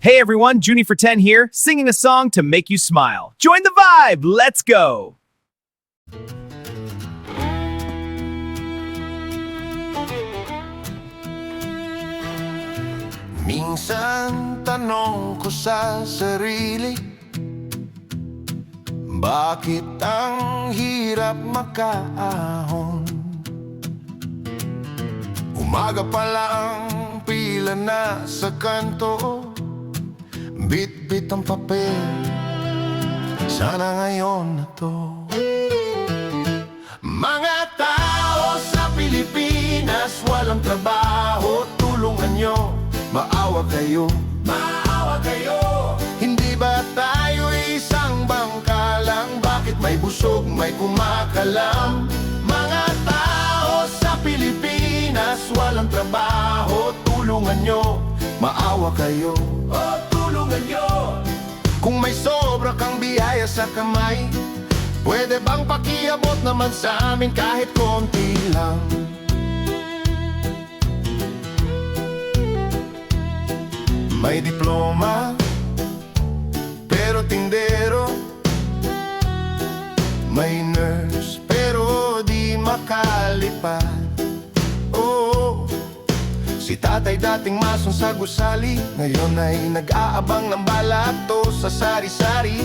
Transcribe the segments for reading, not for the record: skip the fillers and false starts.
Hey everyone, Junie for 10 here, singing a song to make you smile. Join the vibe, let's go! Minsan tanong ko sa sarili, bakit ang hirap makaahon? Umaga pa lang, pila na sa kanto, bit-bit ang papel, sana ngayon na to. Mga tao sa Pilipinas, walang trabaho, tulungan nyo, maawa kayo, maawa kayo. Hindi ba tayo isang bangka lang? Bakit may busog, may kumakalam? Mga tao sa Pilipinas, walang trabaho, tulungan nyo, maawa kayo, oh, tulungan nyo. Kung may sobra kang biyaya sa kamay, pwede bang pakiabot naman sa amin kahit konti lang? May diploma, pero tindero. May nurse, pero di makalipad. Oh, si tatay dating mason sa gusali, ngayon ay nag-aabang ng balato sa sari-sari.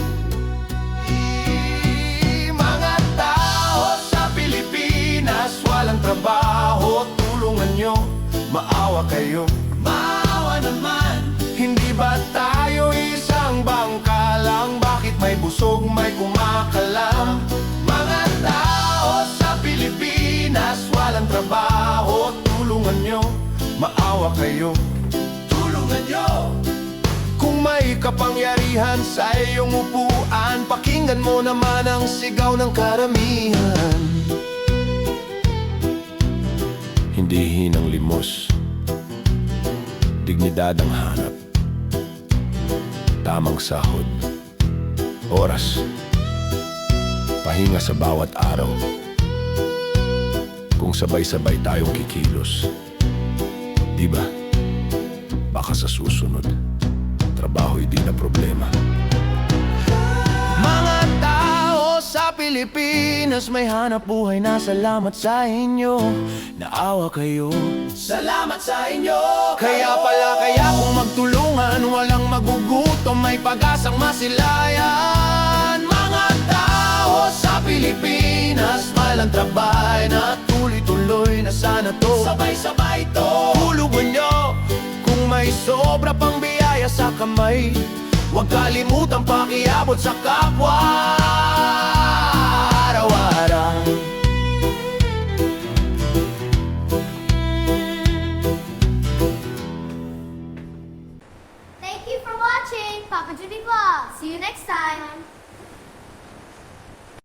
Mga tao sa Pilipinas, walang trabaho, tulungan nyo, maawa kayo, maawa naman. Hindi ba tayo isang bangka lang? Bakit may busog, may kumakalam? Mga tao sa Pilipinas, walang trabaho, tulungan nyo, maawa kayo, tulungan nyo. Kung may kapangyarihan sa iyong upuan, pakinggan mo naman ang sigaw ng karamihan. Hindi hinang limos, dignidad ang hanap, tamang sahod, oras, pahinga sa bawat araw. Kung sabay-sabay tayong kikilos, di ba? Baka sa susunod, trabaho'y di na problema. Mga tao sa Pilipinas, may hanap buhay na salamat sa inyo. Naawa kayo, salamat sa inyo. Kaya kung magtulungan, walang magugutom, may pag-asang masilayan. Mga tao sa Pilipinas, walang trabay na tuloy-tuloy na sana to. Sabay-sabay to. Tulugan nyo, kung may sobra pang biyaya sa kamay, huwag kalimutang pakiabot sa kapwa araw-araw. Thank you for watching Papa Judy Vlog. See you next time.